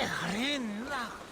хрена!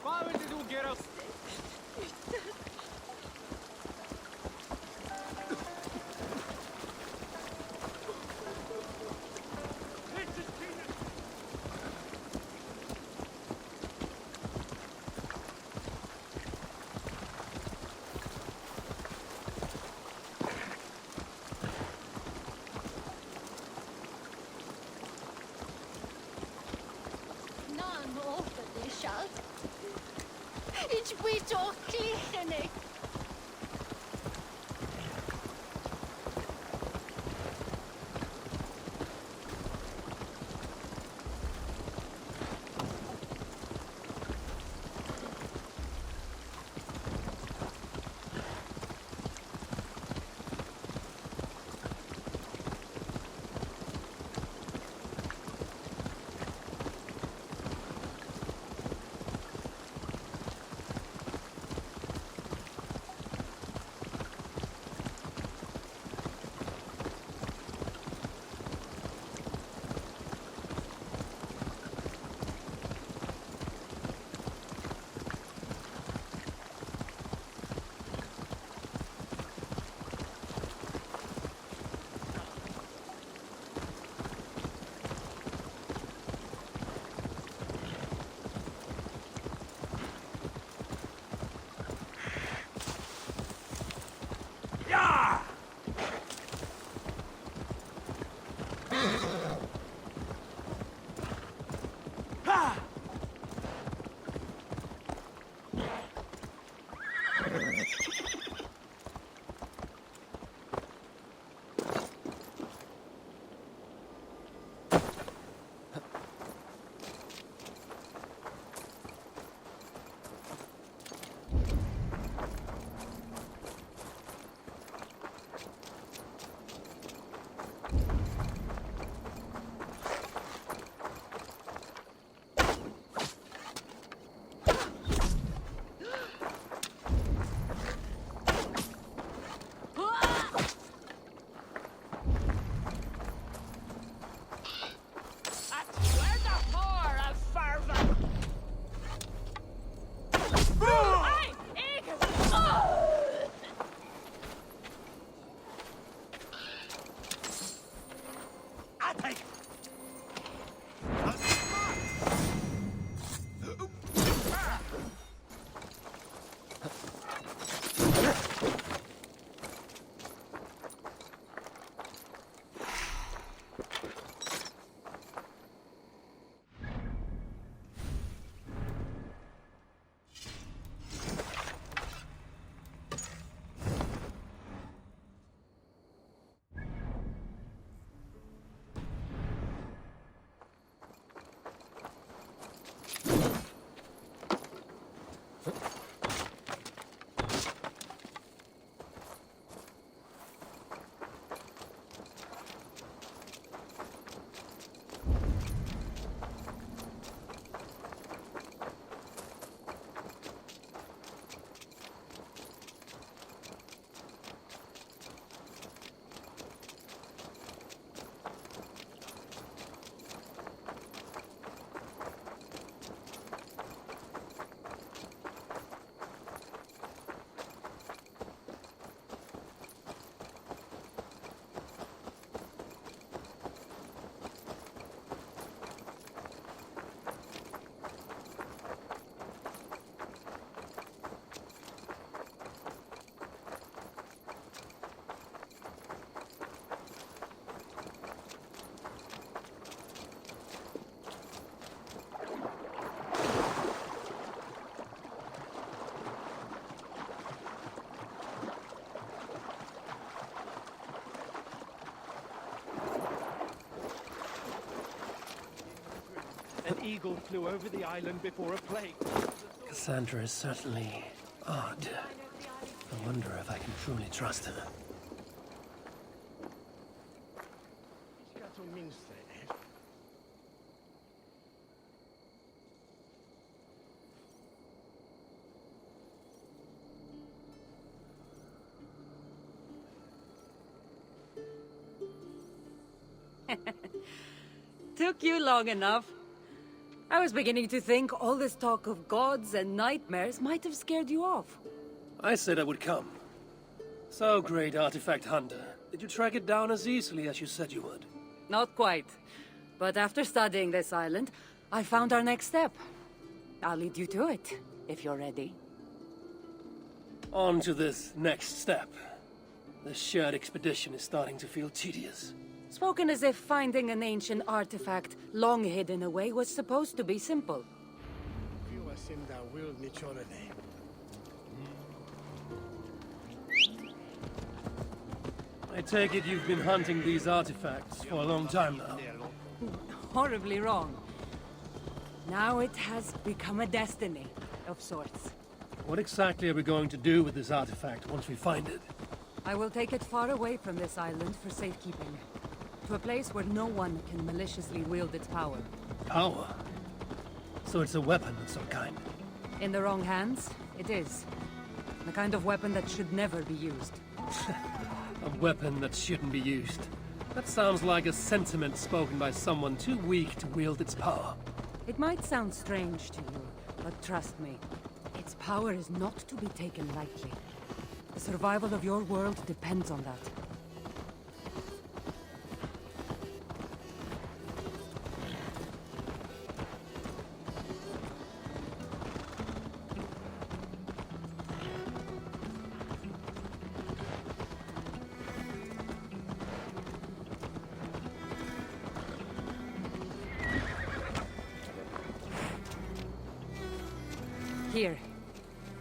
Why did you get us? Ich will doch klichen. An eagle flew over the island before a plague. Cassandra is certainly odd. I wonder if I can truly trust her. Took you long enough. I was beginning to think all this talk of gods and nightmares might have scared you off. I said I would come. So, great artifact hunter, did you track it down as easily as you said you would? Not quite. But after studying this island, I found our next step. I'll lead you to it, if you're ready. On to this next step. The shared expedition is starting to feel tedious. Spoken as if finding an ancient artifact long hidden away was supposed to be simple. I take it you've been hunting these artifacts for a long time now. Horribly wrong. Now it has become a destiny, of sorts. What exactly are we going to do with this artifact once we find it? I will take it far away from this island for safekeeping. To a place where no one can maliciously wield its power. Power? So it's a weapon of some kind? In the wrong hands, it is. The kind of weapon that should never be used. A weapon that shouldn't be used. That sounds like a sentiment spoken by someone too weak to wield its power. It might sound strange to you, but trust me, its power is not to be taken lightly. The survival of your world depends on that. Here.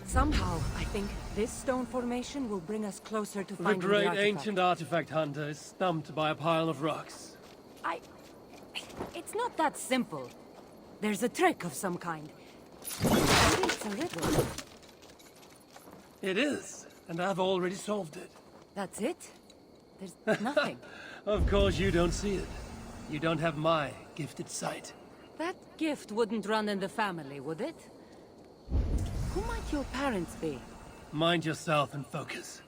Somehow, I think this stone formation will bring us closer to finding The great artifact. ancient artifact hunter is stumped by a pile of rocks. It's not that simple. There's a trick of some kind. Maybe it's a riddle. It is, and I've already solved it. That's it? There's nothing. Of course you don't see it. You don't have my gifted sight. That gift wouldn't run in the family, would it? Who might your parents be? Mind yourself and focus.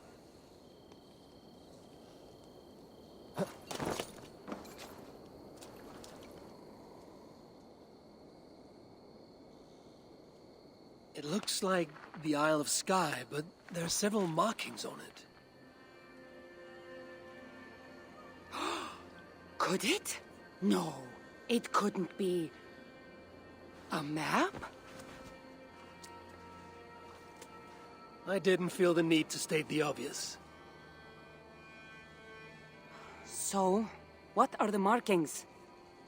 It looks like the Isle of Skye, but there are several markings on it. Could it? No, it couldn't be. A map? I didn't feel the need to state the obvious. So, what are the markings?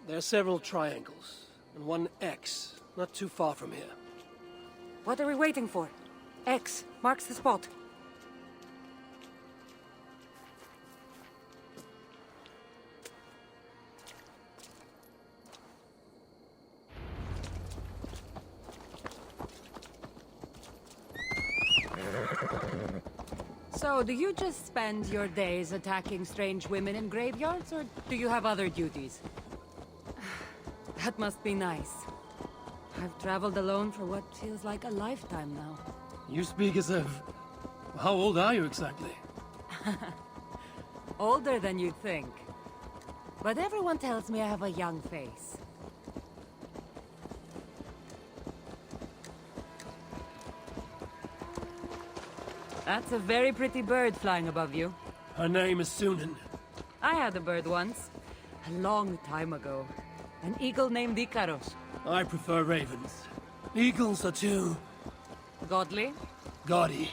There are several triangles, and one X, not too far from here. What are we waiting for? X marks the spot. So, do you just spend your days attacking strange women in graveyards, or do you have other duties? That must be nice. I've traveled alone for what feels like a lifetime now. You speak as if... How old are you exactly? Older than you'd think. But everyone tells me I have a young face. That's a very pretty bird flying above you. Her name is Sunan. I had a bird once. A long time ago. An eagle named Ikaros. I prefer ravens. Eagles are too... Godly? gaudy.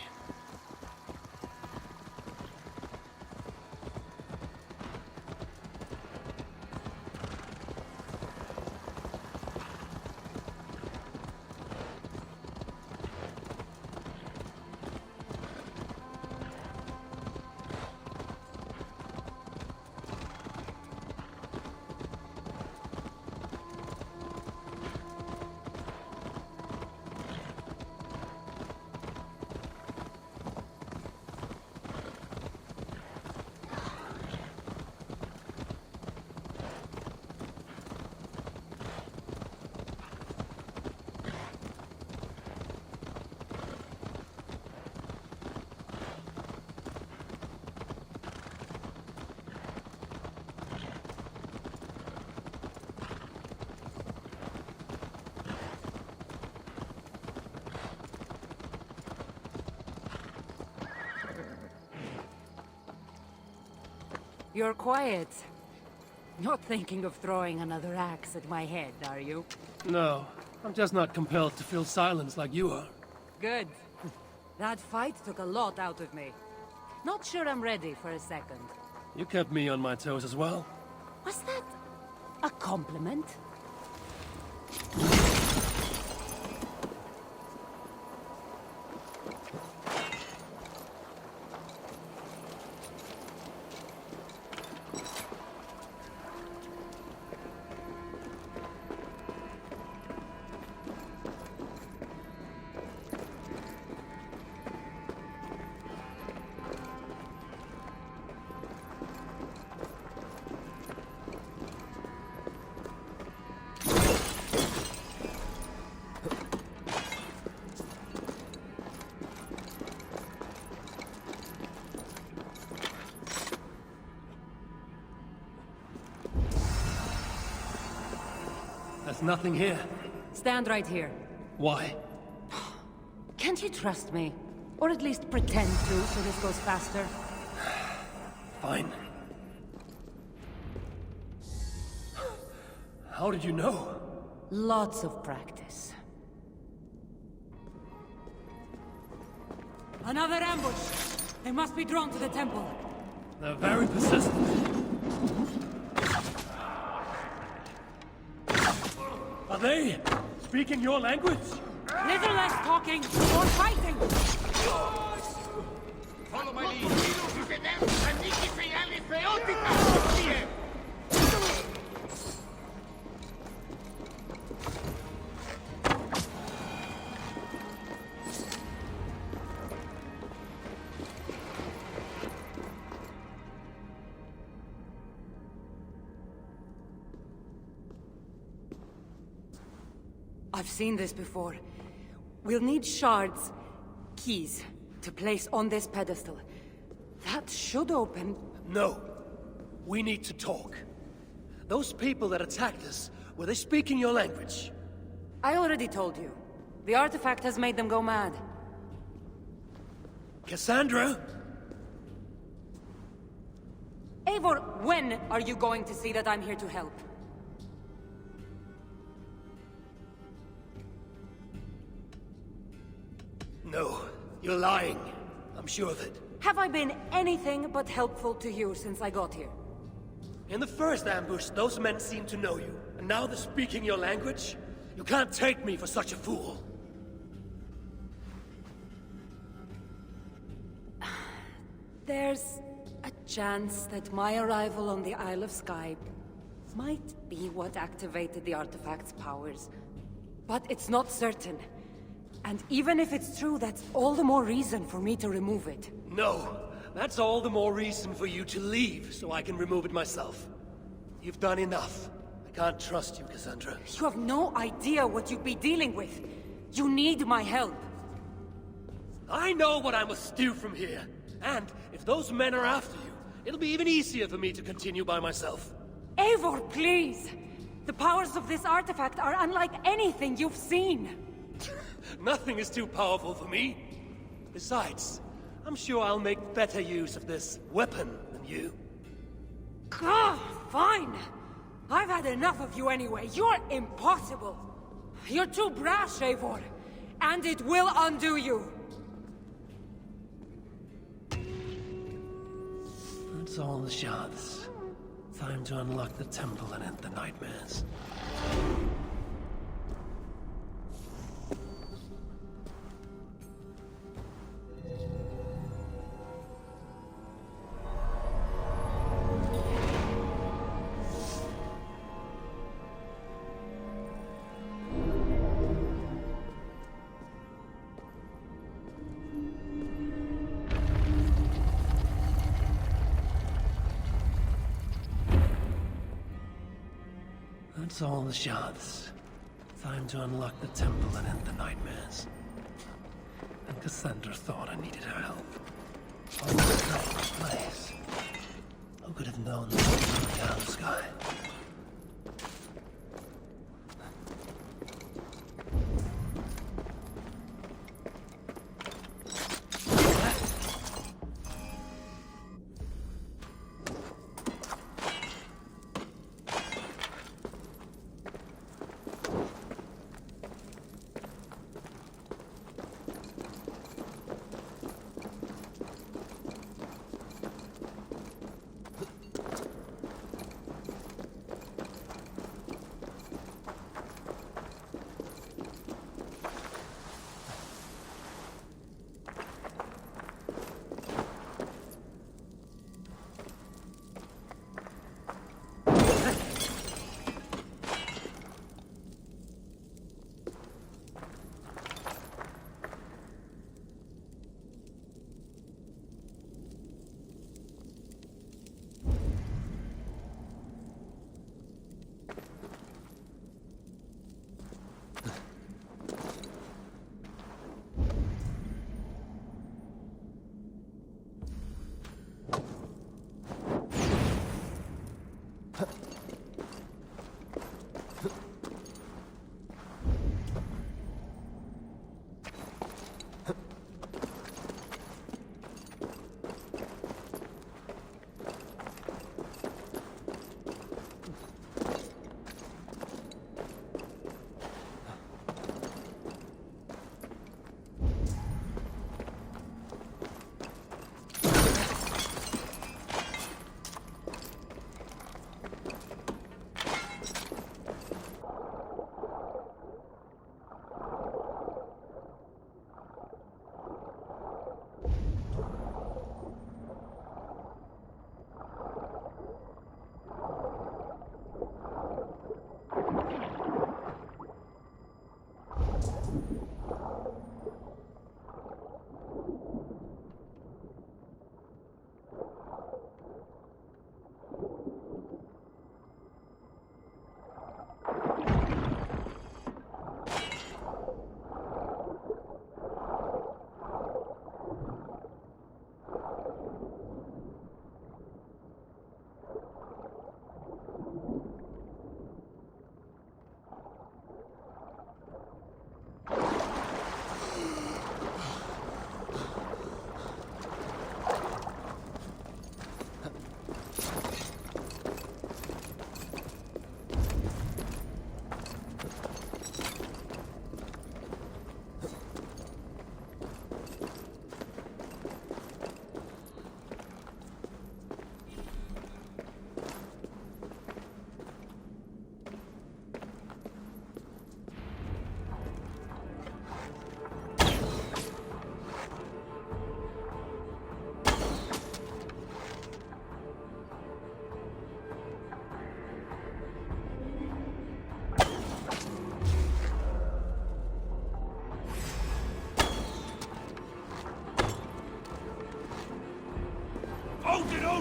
You're quiet. Not thinking of throwing another axe at my head, are you? No, I'm just not compelled to fill silence like you are. Good. That fight took a lot out of me. Not sure I'm ready for a second. You kept me on my toes as well. Was that a compliment? There's nothing here. Stand right here. Why? Can't you trust me? Or at least pretend to, so this goes faster? Fine. How did you know? Lots of practice. Another ambush! They must be drawn to the temple. They're very persistent. Are they speaking your language? Little less talking, more fighting! Follow my lead. I've seen this before. We'll need shards, keys, to place on this pedestal. That should open... No. We need to talk. Those people that attacked us, were they speaking your language? I already told you. The artifact has made them go mad. Cassandra? Eivor, when are you going to see that I'm here to help? No, you're lying. I'm sure of it. Have I been anything but helpful to you since I got here? In the first ambush, those men seemed to know you. And now they're speaking your language? You can't take me for such a fool. There's a chance that my arrival on the Isle of Skye might be what activated the artifact's powers. But it's not certain. And even if it's true, that's all the more reason for me to remove it. No, that's all the more reason for you to leave, so I can remove it myself. You've done enough. I can't trust you, Cassandra. You have no idea what you'd be dealing with. You need my help. I know what I must do from here. And if those men are after you, it'll be even easier for me to continue by myself. Eivor, please! The powers of this artifact are unlike anything you've seen. Nothing is too powerful for me. Besides, I'm sure I'll make better use of this weapon than you. Fine! I've had enough of you anyway. You're impossible! You're too brash, Eivor. And it will undo you! That's all the shards. Time to unlock the temple and end the nightmares. That's all the shards. Time to unlock the temple and end the nightmares. And Cassandra thought I needed her help. Oh, this place. Who could have known this was the Isle of Skye?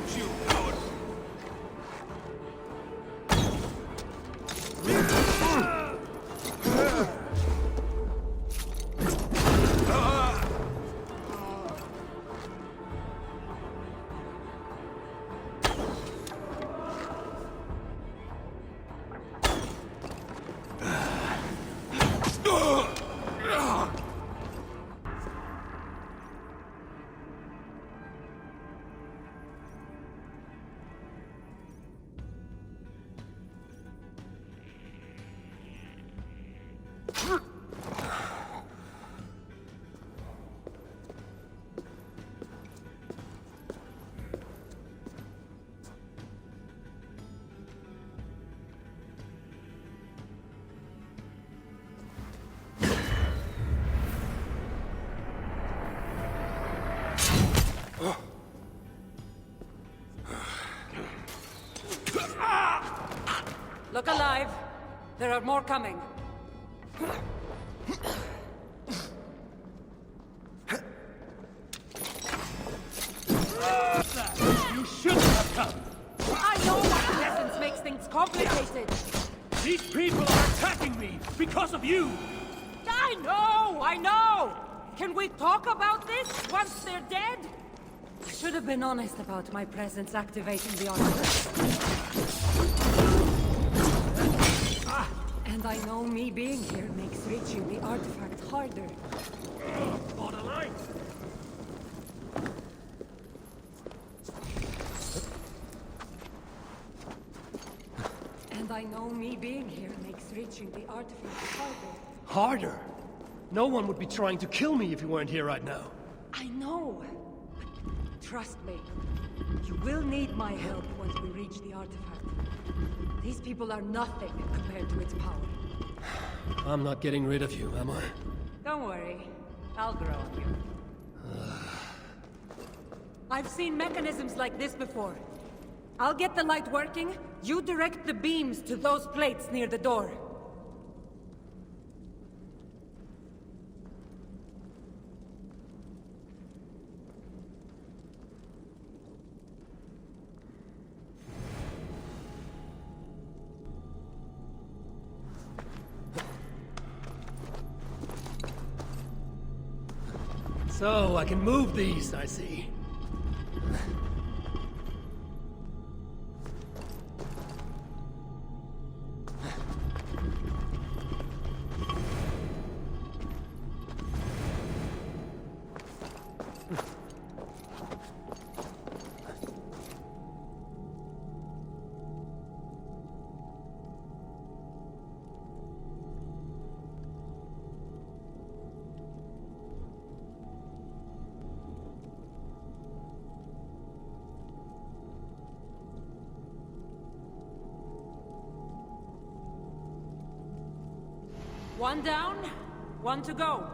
Don't you, coward! Look alive. There are more coming. You shouldn't have come! I know that presence makes things complicated. These people are attacking me because of you! I know! Can we talk about this once they're dead? I should have been honest about my presence activating the artifact. And I know me being here makes reaching the artifact harder. Borderline! And I know me being here makes reaching the artifact harder. Harder? No one would be trying to kill me if you weren't here right now. I know. But trust me. You will need my help once we reach the artifact. These people are nothing compared to its power. I'm not getting rid of you, am I? Don't worry. I'll grow on you. I've seen mechanisms like this before. I'll get the light working. You direct the beams to those plates near the door. So, I can move these, I see. One down, one to go.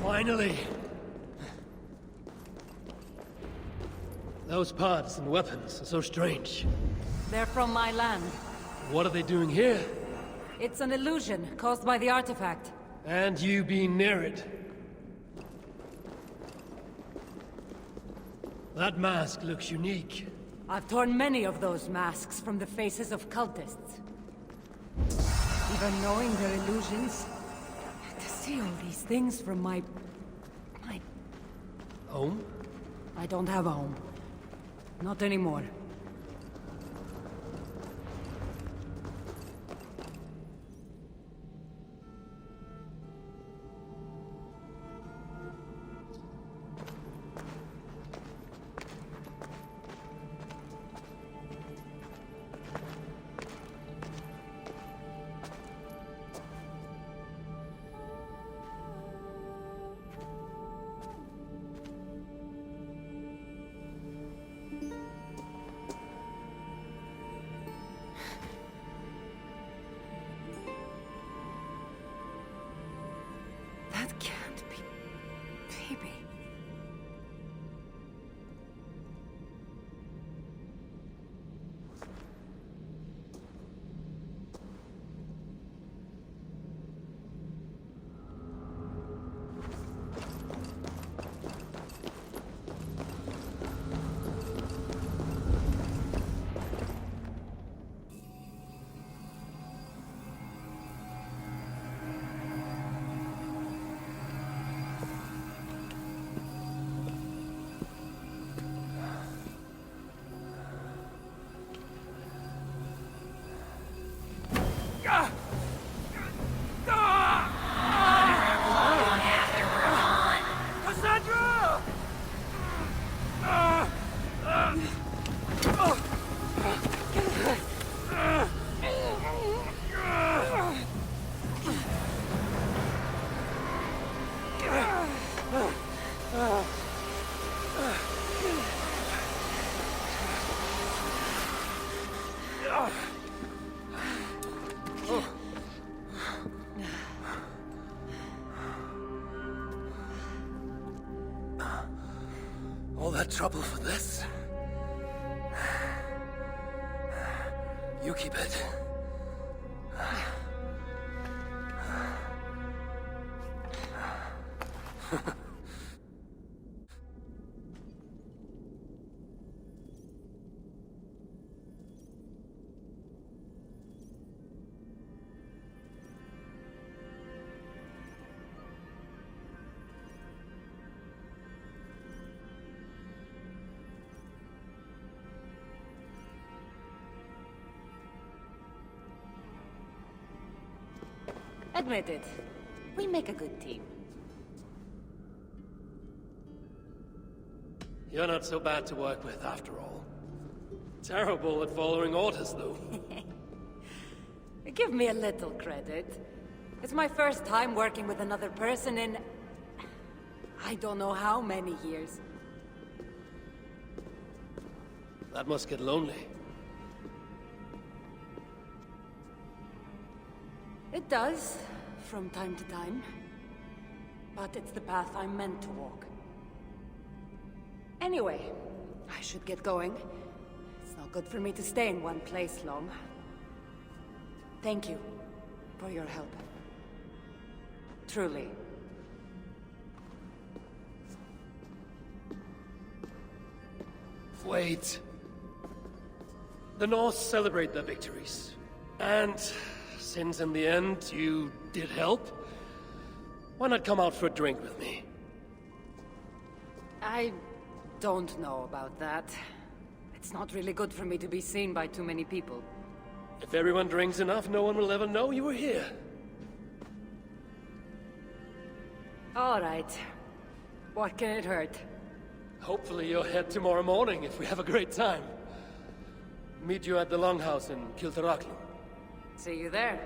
Finally! Those parts and weapons are so strange. They're from my land. What are they doing here? It's an illusion caused by the artifact. And you being near it. That mask looks unique. I've torn many of those masks from the faces of cultists. Even knowing they're illusions, to see all these things from my... Home? I don't have a home. Not anymore. That can't be... baby. Cassandra! All that trouble for this? You keep it. Admit it. We make a good team. You're not so bad to work with, after all. Terrible at following orders, though. Give me a little credit. It's my first time working with another person in... I don't know how many years. That must get lonely. It does, from time to time. But it's the path I'm meant to walk. Anyway, I should get going. It's not good for me to stay in one place long. Thank you for your help. Truly. Wait. The North celebrate their victories. And since in the end you did help, why not come out for a drink with me? I don't know about that. It's not really good for me to be seen by too many people. If everyone drinks enough, no one will ever know you were here. All right. What can it hurt? Hopefully you'll head tomorrow morning if we have a great time. Meet you at the Longhouse in Kiltarachlum. See you there.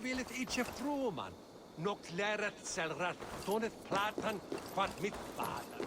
vill inte fråman. Något lärat sälrat, tonet platan, kvart mitt baden.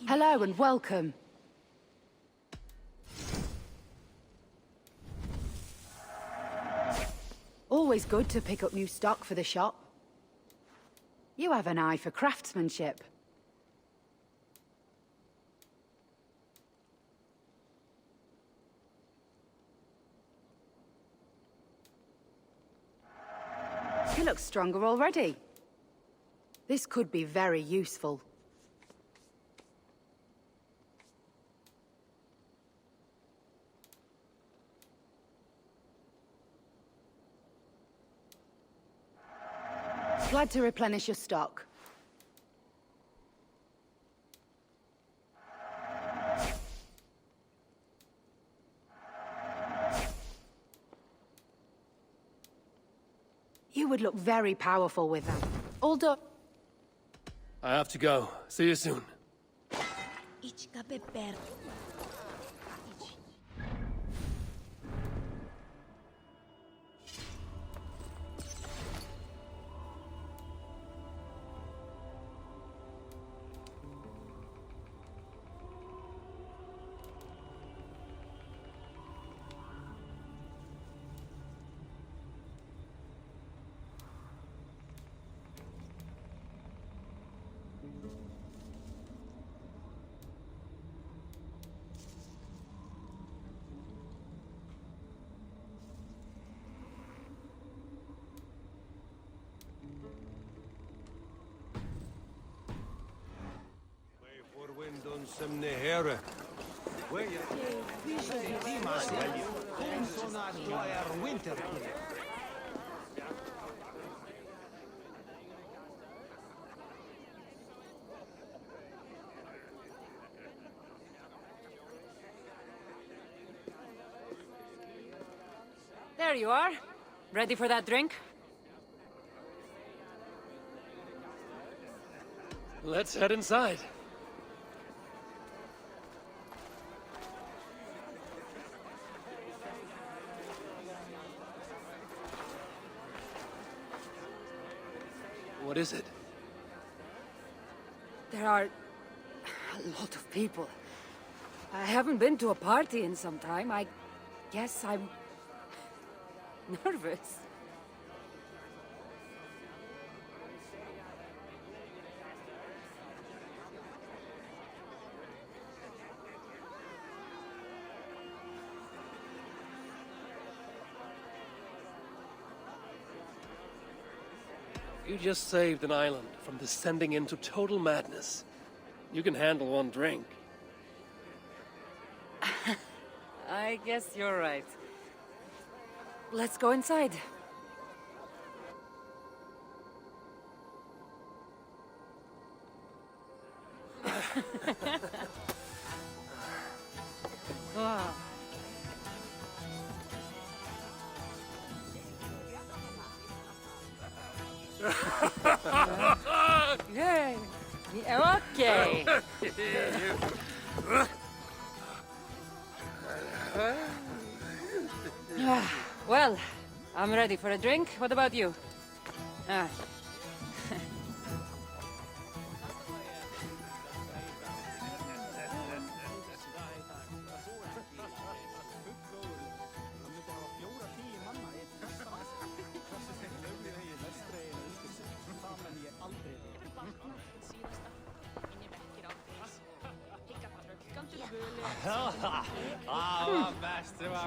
Hello and welcome. Always good to pick up new stock for the shop. You have an eye for craftsmanship. You look stronger already. This could be very useful. Glad to replenish your stock. You would look very powerful with them. All done. I have to go. See you soon. Som ni hör. There you are. Ready for that drink? Let's head inside. What is it? There are a lot of people. I haven't been to a party in some time. I guess I'm nervous. You just saved an island from descending into total madness. You can handle one drink. I guess you're right. Let's go inside. Ah. Yay. Okay. Well, I'm ready for a drink. What about you? Ah.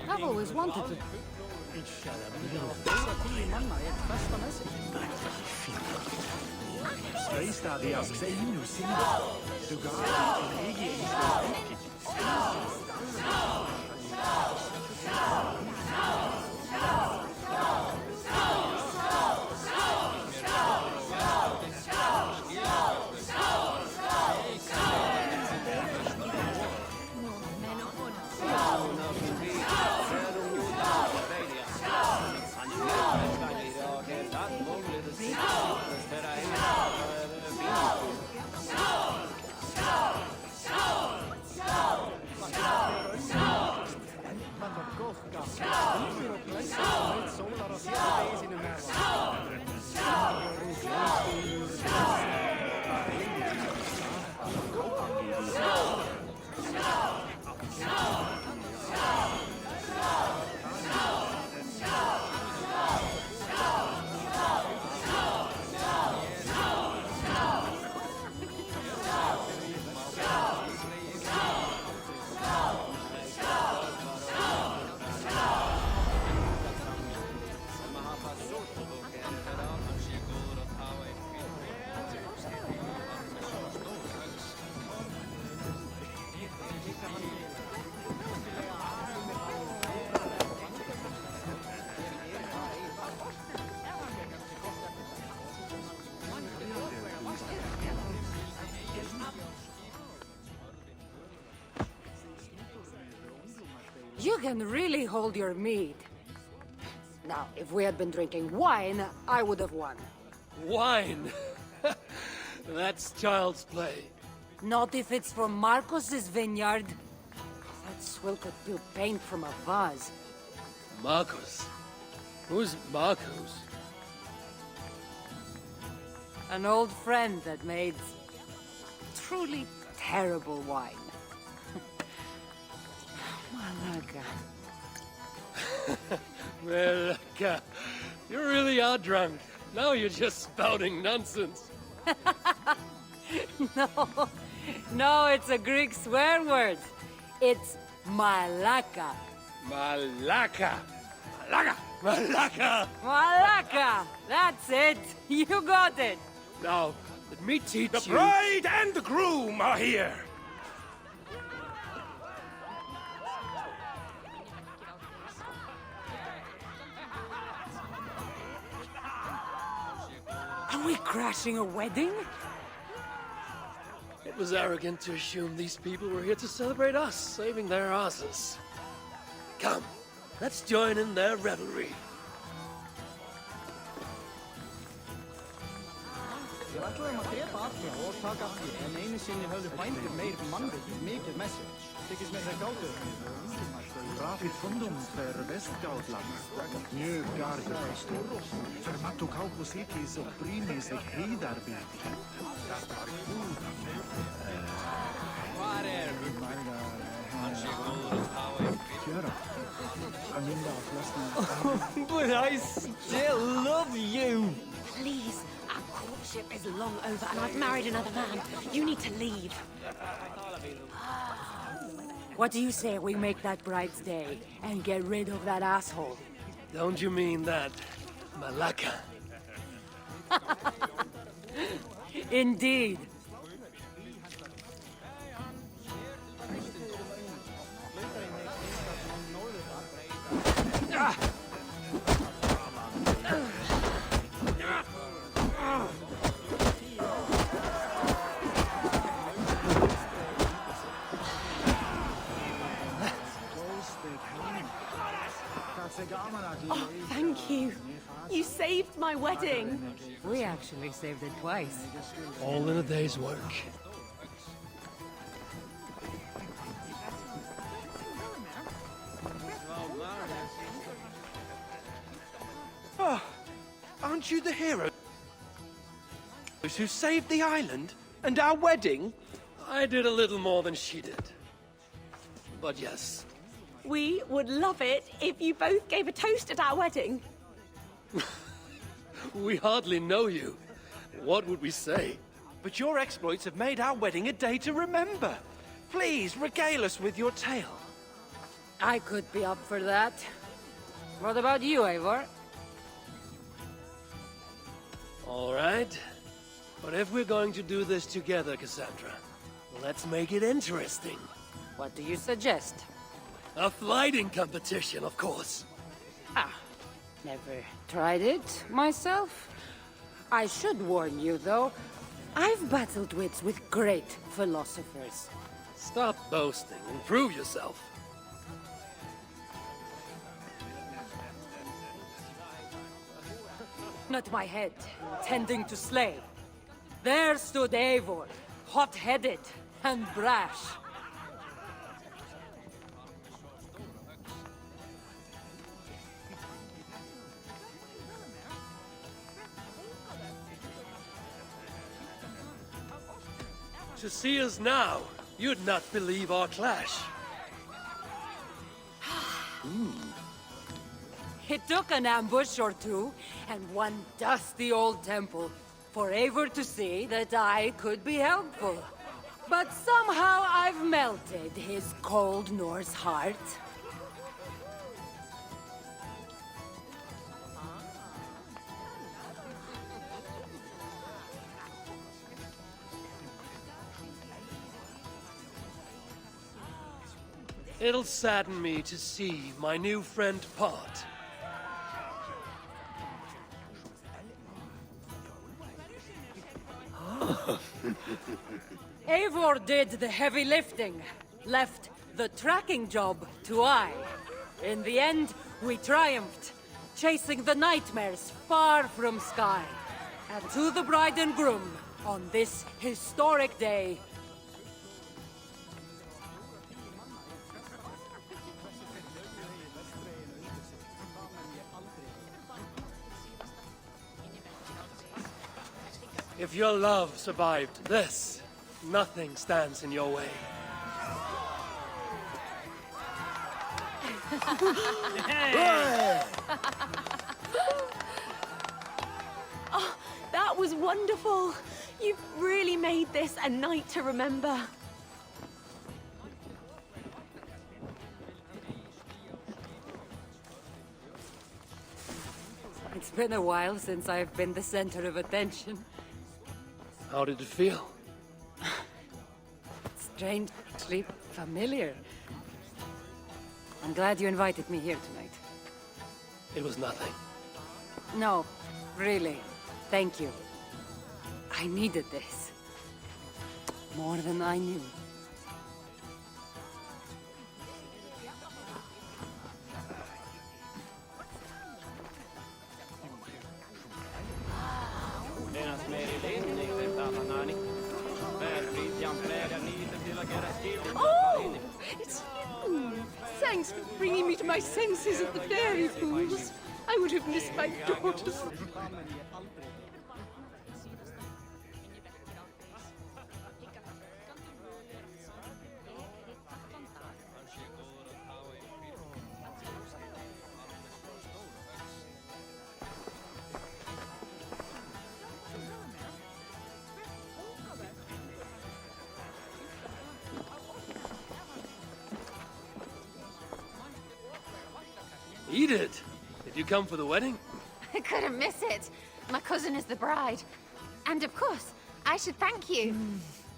I've always wanted to. You can really hold your mead. Now, if we had been drinking wine, I would have won. Wine? That's child's play. Not if it's from Marcos's vineyard. That swill could do paint from a vase. Marcos? Who's Marcos? An old friend that made truly terrible wine. Malaga. Well, you really are drunk. Now you're just spouting nonsense. No, it's a Greek swear word. It's malaka. Malaka. Malaka. Malaka. Malaka! That's it! You got it! Now, let me teach The you... bride and the groom are here. Are we crashing a wedding? It was arrogant to assume these people were here to celebrate us, saving their asses. Come, let's join in their revelry. Við ætluðum að drepa alla og taka allir, en einu sinni höfðu bændur meir mannvit mikið með sér. Þykist með þeir gátu. Rapid fundum per Westgautland. Mjög garður. Fermattu kaupusikis og brýnis ek heiðarbyrdi. Það var góða fyrir. Hvar Hann sé góður að hafa í Fjöra. Hann mynda á flesna. But I still love you! Please, our courtship is long over and I've married another man. You need to leave. What do you say we make that bride's day and get rid of that asshole? Don't you mean that, Malaka? Indeed. Oh, thank you. You saved my wedding. We actually saved it twice. All in a day's work. Aren't you the hero who saved the island and our wedding? I did a little more than she did. But yes. We would love it if you both gave a toast at our wedding. We hardly know you. What would we say? But your exploits have made our wedding a day to remember. Please, regale us with your tale. I could be up for that. What about you, Eivor? All right. But if we're going to do this together, Cassandra, let's make it interesting. What do you suggest? A flighting competition, of course. Never tried it myself. I should warn you, though. I've battled wits with great philosophers. Stop boasting and prove yourself. Not my head, intending to slay. There stood Eivor, hot-headed and brash. To see us now, you'd not believe our clash. It took an ambush or two, and one dusty old temple, for Eivor to see that I could be helpful. But somehow I've melted his cold Norse heart. It'll sadden me to see my new friend part. Eivor did the heavy lifting, left the tracking job to I. In the end, we triumphed, chasing the nightmares far from Sky. And to the bride and groom, on this historic day, If your love survived this, nothing stands in your way. Oh, that was wonderful. You've really made this a night to remember. it's been a while since I've been the center of attention. How did it feel? Strangely familiar. I'm glad you invited me here tonight. It was nothing. No, really. Thank you. I needed this. More than I knew. Oh! It's you! Thanks for bringing me to my senses at the fairy pools. I would have missed my daughters. Edith, did you come for the wedding? I couldn't miss it. My cousin is the bride. And of course, I should thank you.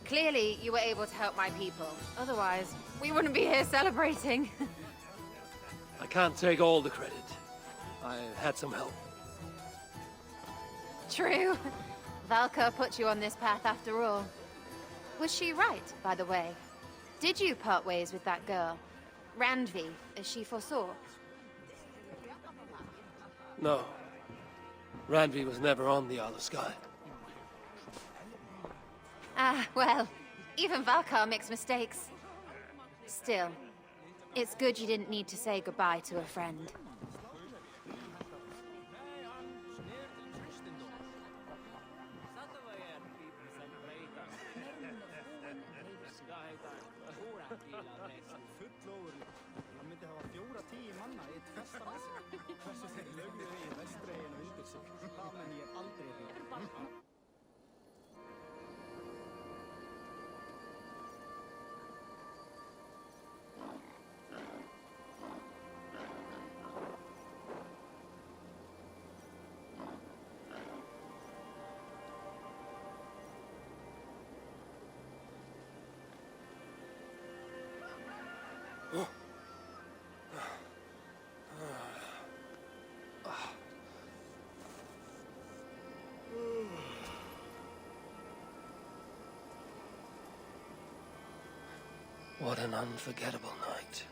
Clearly, you were able to help my people. Otherwise, we wouldn't be here celebrating. I can't take all the credit. I had some help. True. Valka put you on this path after all. Was she right, by the way? Did you part ways with that girl? Randvi, as she foresaw? No. Randvi was never on the Isle of Skye. Ah, well, even Valkar makes mistakes. Still, it's good you didn't need to say goodbye to a friend. Hann myndi hafa 4-10 manna í eitt festarnas. Hversu þeir lögðu í vestregin og undir sig. Það menn ég aldrei því. What an unforgettable night.